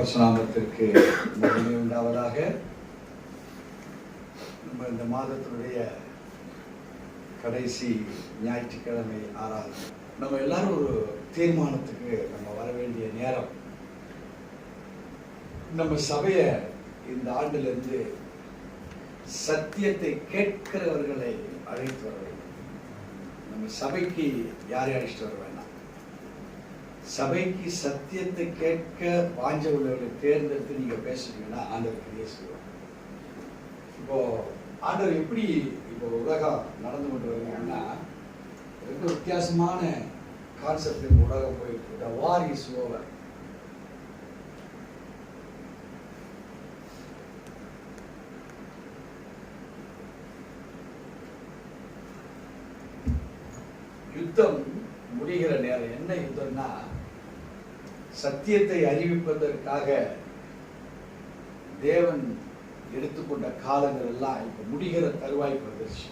பரசுநாமத்திற்கு மகிமை உண்டாவதாக. நம்ம இந்த மாதத்தினுடைய கடைசி ஞாயிற்றுக்கிழமை ஆறாவது நம்ம எல்லாரும் ஒரு தீர்மானத்துக்கு நம்ம வர வேண்டிய நேரம். நம்ம சபையை இந்த ஆண்டிலிருந்து சத்தியத்தை கேட்கிறவர்களை அழைத்து வர வேண்டும். நம்ம சபைக்கு யாரை அழைச்சிட்டு வர வேண்டாம். சபைக்கு சத்தியத்தை கேட்க வாஞ்ச உள்ளவர்களை தேர்ந்தெடுத்து நீங்க பேசுறீங்கன்னா ஆண்டவர் பேசுவோம். இப்போ ஆண்டவர் எப்படி இப்போ உலகம் நடந்து கொண்டு வருவாங்கன்னா ரொம்ப வித்தியாசமான கான்செப்ட் உலகம் போயிட்டு. The war is over. யுத்தம் முடிகிற நேரம். என்ன யுத்தம்னா, சத்தியத்தை அறிவிப்பதற்காக தேவன் எடுத்துக்கொண்ட காலங்கள் எல்லாம் இப்ப முடிகிற தருவாய்க்கு வந்துருச்சு.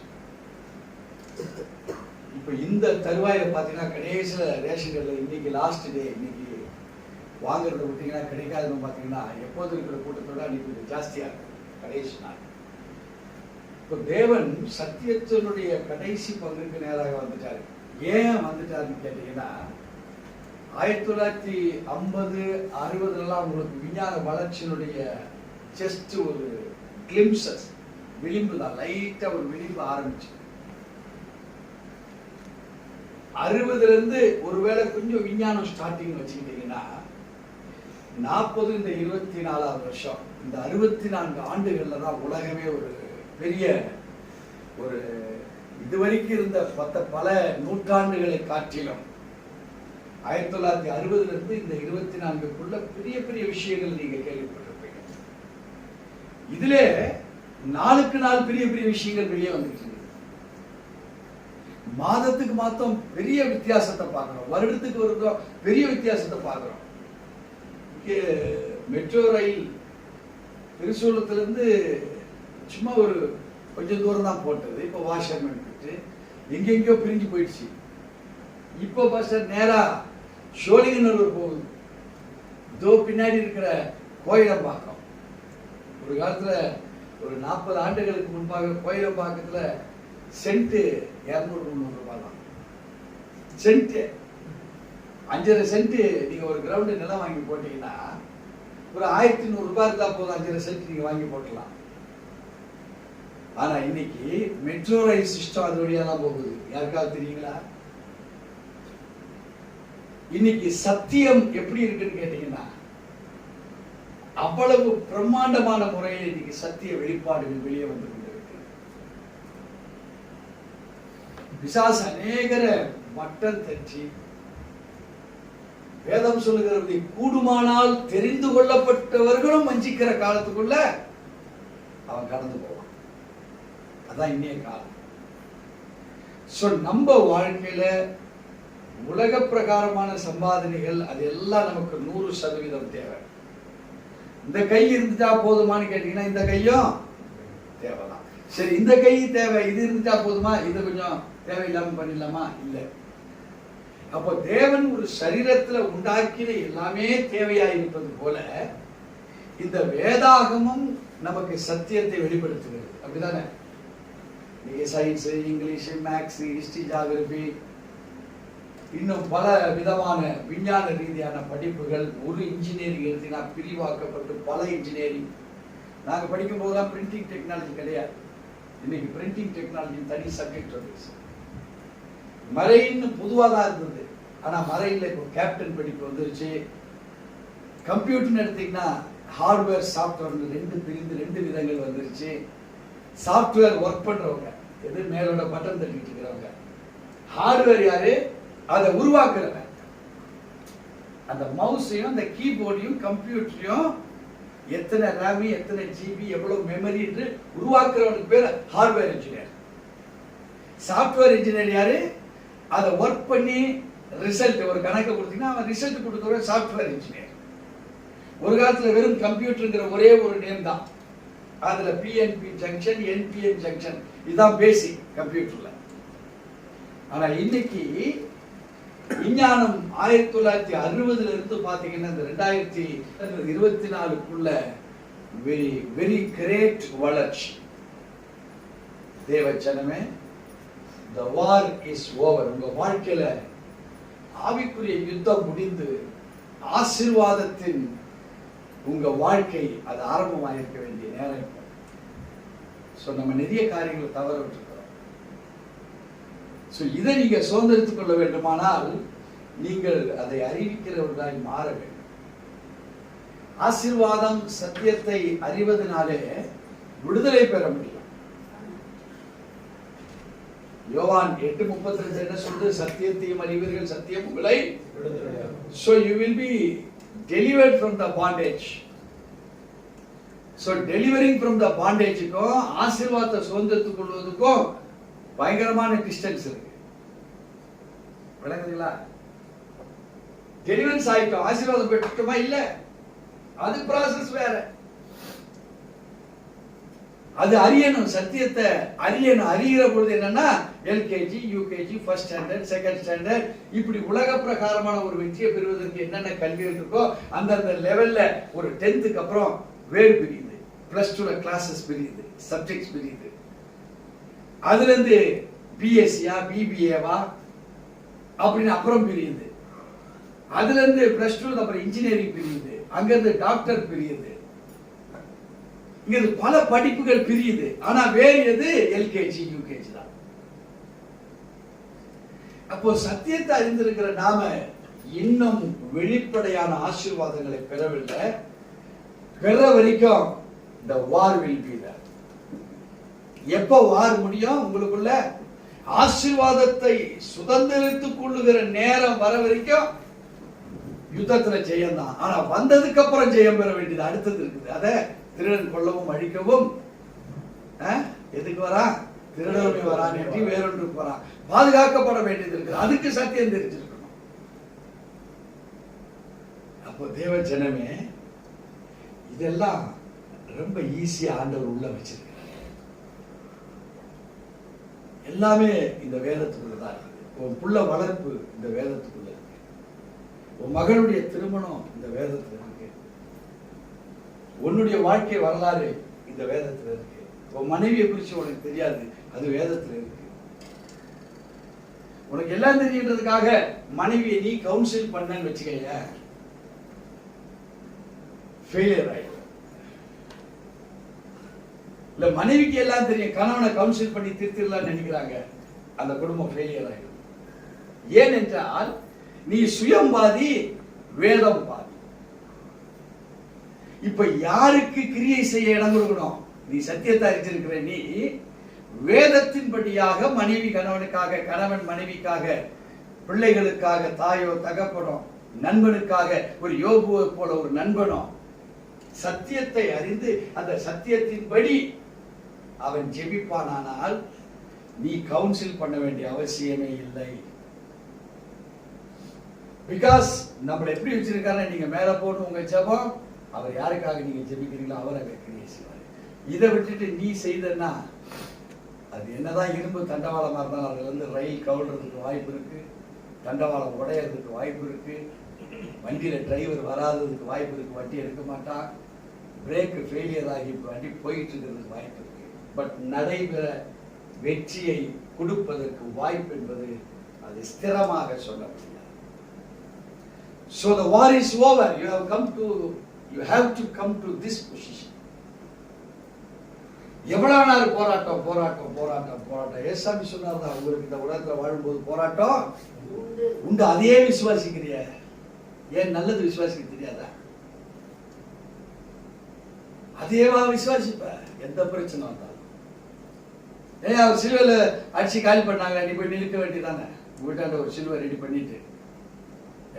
இப்ப இந்த தருவாயில பாத்தீங்கன்னா கடைசியில ரேஷன்கள்ல இன்னைக்கு லாஸ்ட் டே, இன்னைக்கு வாங்குறத விட்டீங்கன்னா கிடைக்காதுன்னு பாத்தீங்கன்னா எப்போது இருக்கிற கூட்டத்தோட அன்னைக்கு கொஞ்சம் ஜாஸ்தியா இருக்கும் கடைசி நாள். இப்போ தேவன் சத்தியத்தினுடைய கடைசி பங்குக்கு நேராக வந்துட்டாரு. ஏன் வந்துட்டாருன்னு கேட்டீங்கன்னா, 1950, 60 உங்களுக்கு விஞ்ஞான வளர்ச்சியினுடைய ஜஸ்ட் ஒரு கிளிம்சஸ், விளிம்பு தான், லைட்டா ஒரு விளிம்பு ஆரம்பிச்சு. 60 ஒருவேளை கொஞ்சம் விஞ்ஞானம் ஸ்டார்டிங் வச்சுக்கிட்டீங்கன்னா 40 இந்த 24வது வருஷம், இந்த 64 ஆண்டுகள்ல தான் உலகமே ஒரு பெரிய ஒரு இதுவரைக்கும் இருந்த பல நூற்றாண்டுகளை காட்டிலும் 1960 இந்த 24க்குள்ள பெரிய பெரிய விஷயங்கள் நீங்க கேள்விப்பட்டிருப்பீங்க. இதுல நாளுக்கு நாள் பெரிய பெரிய விஷயங்கள் வெளியே வந்துட்டு. மாதத்துக்கு மாதம் பெரிய வித்தியாசத்தை பார்க்கிறோம், வருடத்துக்கு வருடம் பெரிய வித்தியாசத்தை பார்க்கிறோம். மெட்ரோ ரயில் திருசூலத்திலிருந்து சும்மா ஒரு கொஞ்சம் தூரம் தான் போட்டது. இப்போ வாஷர்மேன் போயிட்டு எங்கெங்கயோ பிரிஞ்சு போயிடுச்சு. இப்போ பஸ் நேரா சோழிங்கநல்லூர் போகுது. இதோ பின்னாடி இருக்கிற கோயிலம்பாக்கம். ஒரு காலத்துல ஒரு 40 ஆண்டுகளுக்கு முன்பாக கோயிலம்பாக்கத்துல சென்ட் 200-300 ரூபாய் தான். சென்ட் 5.5 சென்ட் நீங்க ஒரு கிரவுண்ட் நிலம் வாங்கி போட்டீங்கன்னா ஒரு 1100 ரூபாய் இருந்தா போதும், 5.5 சென்ட் நீங்க வாங்கி போட்டலாம். ஆனா இன்னைக்கு மெட்ரோ ரயில் சிஸ்டம் அது வழியெல்லாம் போகுது. யாருக்காவது தெரியுங்களா? இன்னைக்கு சத்தியம் எப்படி இருக்குன்னு கேட்டீங்கன்னா, அவ்வளவு பிரம்மாண்டமான முறையில் இன்னைக்கு சத்திய வெளிப்பாடுகள் வெளியே வந்து கொண்டிருக்கு. பிசாசு அநேகரை மட்டம் தட்டி வேதம் சொல்லுகிறது, கூடுமானால் தெரிந்து கொள்ளப்பட்டவர்களும் வஞ்சிக்கிற காலத்துக்குள்ள அவன் கடந்து போவான். அதான் இன்னைய காலம். நம்ம வாழ்க்கையில உலக பிரகாரமான சம்பாதனைகள் அது எல்லாம் நமக்கு 100% தேவை. இந்த கை இருந்துட்டா போதுமான்னு கேட்டீங்கன்னா இந்த கையும் தேவைதான். சரி, இந்த கை தேவை, இது இருந்துட்டா போதுமா, இது கொஞ்சம் தேவையில்லாம பண்ணிடலாமா? இல்லை. அப்போ தேவன் ஒரு சரீரத்துல உண்டாக்கின எல்லாமே தேவையா இருப்பது போல இந்த வேதாகமும் நமக்கு சத்தியத்தை வெளிப்படுத்துகிறது. அப்படிதானே? நீங்க science, English, maths, history, geography, இன்னும் பல விதமான விஞ்ஞான ரீதியான படிப்புகள், ஒரு இன்ஜினியரிங் எடுத்தீங்கன்னா பிரிவாக்கப்பட்டு பல இன்ஜினியரிங். நாங்கள் படிக்கும் போதெல்லாம் பிரிண்டிங் டெக்னாலஜி கிடையாது. இன்னைக்கு பிரிண்டிங் டெக்னாலஜி தனி சப்ஜெக்ட் வந்துச்சு. மரைன்னு பொதுவாக தான் இருந்தது. ஆனா மரைன்ல இப்போ கேப்டன் படிப்பு வந்துருச்சு. கம்ப்யூட்டர்னு எடுத்தீங்கன்னா ஹார்ட்வேர், சாஃப்ட்வேர் 2 பிரிந்து 2 விதங்கள் வந்துருச்சு. சாஃப்ட்வேர் ஒர்க் பண்றவங்க, எது மேலோட பட்டன் தட்டிட்டு இருக்கிறவங்க. ஹார்ட்வேர் யாரு? அதை உருவாக்குறவங்க. அந்த மவுஸையும் அந்த கீபோர்டையும் கம்ப்யூட்டரையும் எத்தனை ரேமி, எத்தனை ஜிபி, எவ்வளவு மெமரி என்று உருவாக்குறவனுக்கு பேர் ஹார்ட்வேர் இன்ஜினியர். சாஃப்ட்வேர் இன்ஜினியர் யாரு? அதை ஒர்க் பண்ணி ரிசல்ட், ஒரு கணக்கை கொடுத்தீங்கன்னா அவன் ரிசல்ட் கொடுக்குற சாஃப்ட்வேர் இன்ஜினியர். ஒரு காலத்துல வெறும் கம்ப்யூட்டருங்கிற ஒரே ஒரு நேம் தான். அதுல பிஎன்பி ஜங்ஷன், என்பிஎன் ஜங்ஷன், இதுதான் பேசிக் கம்ப்யூட்டர்ல. ஆனா இன்னைக்கு விஞ்ஞானம் 1960 இருந்து பாத்தீங்கன்னா இந்த 2024க்குள்ள வெரி வெரி கிரேட் வளர்ச்சி. தேவச்சனமே, the war is over. உங்க வாழ்க்கையில ஆவிக்குரிய யுத்தம் முடிந்து ஆசீர்வாதத்தின் உங்க வாழ்க்கை அது ஆரம்பமாயிருக்க வேண்டிய நேரம். நம்ம நிறைய காரியங்களை தவற விட்டுருக்கிறோம். இதை நீங்க சுதந்திரித்துக் கொள்ள வேண்டுமானால் நீங்கள் அதை அறிவிக்கிறவர்களாய் மாற வேண்டும். ஆசீர்வாதம் சத்தியத்தை அறிவதனாலே விடுதலை பெற முடியும். யோவான் 8:32 என்ன சொல்றது? சத்தியத்தையும் அறிவீர்கள், சத்தியம் உங்களை so you will be delivered from the bondage. so delivering from the bondageக்கும் ஆசீர்வாதத்தை சுதந்திரித்துக் கொள்வதற்கும் பயங்கரமான டிஸ்டன்ஸ் இருக்கு. விளங்குதுங்களா? டெலிவரன்ஸ் ஆயிட்டோம், ஆசீர்வாதம் பெற்றுட்டோமா? இல்ல, அது ப்ராசஸ் வேற. அது அறியணும், சத்தியத்தை அறியணும். அறிகிற பொழுது என்னன்னா LKG, UKG, first standard, second standard, இப்படி உலக பிரகாரமான ஒரு வெற்றியை பெறுவதற்கு என்னென்ன கல்விகள் இருக்கோ அந்தந்த லெவல்ல ஒரு 10th அப்புறம் வேறு பிரியுது, +2ல கிளாஸஸ் பிரியுது, சப்ஜெக்ட்ஸ் பிரியுது. அதுல இருந்து பிஎஸ்சியா பிபிஏவா அப்படின்னு அப்புறம் பிரியுது. அதுல இருந்து +2 அப்புறம் இன்ஜினியரிங் பிரியுது, அங்க இருந்து டாக்டர் பிரியுது. இங்க பல படிப்புகள் பிரியுது. ஆனா வேறு எது? எல்கேஜி யூகேஜி தான். அப்போ சத்தியத்தை அறிந்திருக்கிற நாம இன்னும் வெளிப்படையான ஆசீர்வாதங்களை பெறவில்லை. பெற வரைக்கும் the war will be there. எப்போ வார் முடியும்? உங்களுக்குள்ள ஆசீர்வாதத்தை சுதந்திரித்துக் கொள்ளுகிற நேரம் வர வரைக்கும் யுத்தத்துல ஜெயம் தான். ஆனா வந்ததுக்கு அப்புறம் ஜெயம் பெற வேண்டியது அடுத்தது இருக்குது. அத திருடன் கொல்லவும் அழிக்கவும் எதுக்கு வரா? திருடனே வரான் என்று வேறொன்றுக்கு வரான். பாதுகாக்கப்பட வேண்டியது இருக்குது. அதுக்கு சத்தியம் தெரிஞ்சிருக்கணும். அப்போ தேவ ஜனமே, இதெல்லாம் ரொம்ப ஈஸியா ஆண்டவர் உள்ள வச்சிருக்க. எல்லாமே இந்த வேதத்துக்குள்ளதான் இருக்குது. உன் புள்ள வளர்ப்பு இந்த வேதத்துக்குள்ள இருக்கு. உன் மகளுடைய திருமணம் இந்த வேதத்துல இருக்கு. உன்னுடைய வாழ்க்கை வரலாறு இந்த வேதத்துல இருக்கு. உன் மனைவியை குறித்து உனக்கு தெரியாது, அது வேதத்துல இருக்கு. உனக்கு எல்லாம் தெரியுன்றதுக்காக மனைவியை நீ கவுன்சில் பண்ணன்னு வச்சுக்க, ஃபெயிலியர் ஆயிடும். இல்ல மனைவிக்கு எல்லாம் தெரியும், கணவனை கவுன்சில் பண்ணி திருத்திடலாம் நினைக்கிறாங்க, அந்த குடும்பம் ஃபெயிலியர் ஆயிடும். ஏனென்றால் நீ சுயம் பாதி, வேதம் பாதி. இப்ப யாருக்கு கிரியை செய்ய இடம் கொடுக்கணும்? நீ சத்தியத்தை அறிந்திருக்கிற நீ வேதத்தின்படியாக மனைவி கணவனுக்காக, கணவன் மனைவிக்காக, பிள்ளைகளுக்காக, தாயோ தகப்பனோ, நண்பனுக்காக ஒரு யோபுவை போல ஒரு நண்பனோ சத்தியத்தை அறிந்து அந்த சத்தியத்தின்படி அவன் ஜெபிப்பானால் நீ கவுன்சில் பண்ண வேண்டிய அவசியமே இல்லை. பிகாஸ் நம்மளை எப்படி வச்சிருக்காரு? நீங்க மேல போகணும் உங்க ஜெபம், அவர் யாருக்காக நீங்க ஜெபிக்கிறீங்களோ அவர் அங்க கிரியை செய்வார். இதை விட்டுட்டு நீ செய்தன்னா அது என்னதான் இரும்பு தண்டவாளமா இருந்தாலும் அதுல இருந்து ரயில் கவுழ்றதுக்கு வாய்ப்பு இருக்கு, தண்டவாளம் உடையறதுக்கு வாய்ப்பு இருக்கு, வண்டியில டிரைவர் வராததுக்கு வாய்ப்பு இருக்கு, வண்டி எடுக்க மாட்டான், பிரேக் ஃபெயிலியர் ஆகி வண்டி போயிட்டு இருக்கிறதுக்கு வாய்ப்பு இருக்கு. பட் நடைபெற வெற்றியை கொடுப்பதற்கு வாய்ப்பு என்பது அது ஸ்திரமாக சொல்ல முடியாது. So the war is over. You have to come to this position. எவ்வளவு நாள் போராட்டம் போராட்டம் போராட்டம் போராட்டம்? ஏசாமி சொன்னார், உங்களுக்கு இந்த உலகத்துல வாழும்போது போராட்டம் உண்டு. அதையே விசுவாசிக்கிறிய, ஏன் நல்லது விசுவாசிக்க தெரியாதா? அதேவா விசுவாசிப்ப எந்த பிரச்சனை வந்தாலும். ஏன் அவர் சிலுவையில அடிச்சு காலி பண்ணாங்க, நீ போய் நிற்க வேண்டியதானே? வீட்டாண்ட ஒரு சிலுவை ரெடி பண்ணிட்டு,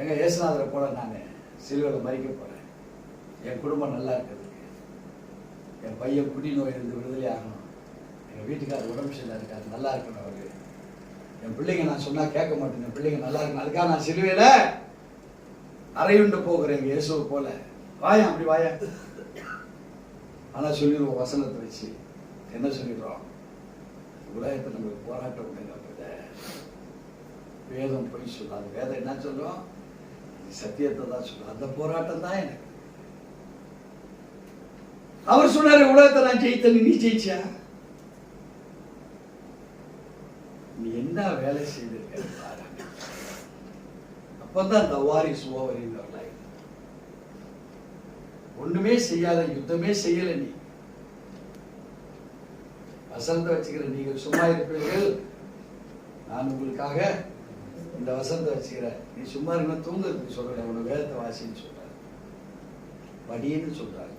எங்க ஏசுநாதரை போல நான் சிலுவையில மறிக்க போறேன், என் குடும்பம் நல்லா இருக்கிறதுக்கு, என் பையன் குடி நோய் இருந்து விடுதலை ஆகணும், எங்க வீட்டுக்காரர் உடம்பு சரியில்லை இருக்காது நல்லா இருக்கணும், அவரு என் பிள்ளைங்க நான் சொன்னா கேட்க மாட்டேன், என் பிள்ளைங்க நல்லா இருக்கணும், அதுக்காக நான் சிலுவையில அறையுண்டு போகிறேன் எங்க இயேசுவை போல. வாயா அப்படி வாயா. ஆனா சொல்லிடுவோம் வசனத்தை வச்சு என்ன சொல்லிடுறோம்? உலகத்தை நம்மளுக்கு போராட்டம் உண்டுங்க. வேதம் பொய் சொல்லாது. வேதம் என்ன சொல்லும்? சத்தியத்தை தான் சொல்லும். அந்த போராட்டம் தான் எனக்கு. அவர் சொன்னாரு, உலகத்தை நான் ஜெயித்தேன், நீ ஜெயிச்சியா? நீ என்ன வேலை செய்திருக்க பாரு. அப்பதான் the war is over in your life. ஒண்ணுமே செய்யாத, யுத்தமே செய்யல நீ. வசனத்தை வச்சுக்கிற நீங்கள் சும்மா இருப்பீர்கள், நான் உங்களுக்காக இந்த வசனத்தை வச்சுக்கிறேன். நீ சும்மா இருக்க, தூங்குறதுக்கு சொல்ற, உன வேதத்தை வாசின்னு சொல்றாரு, படின்னு சொல்றாரு.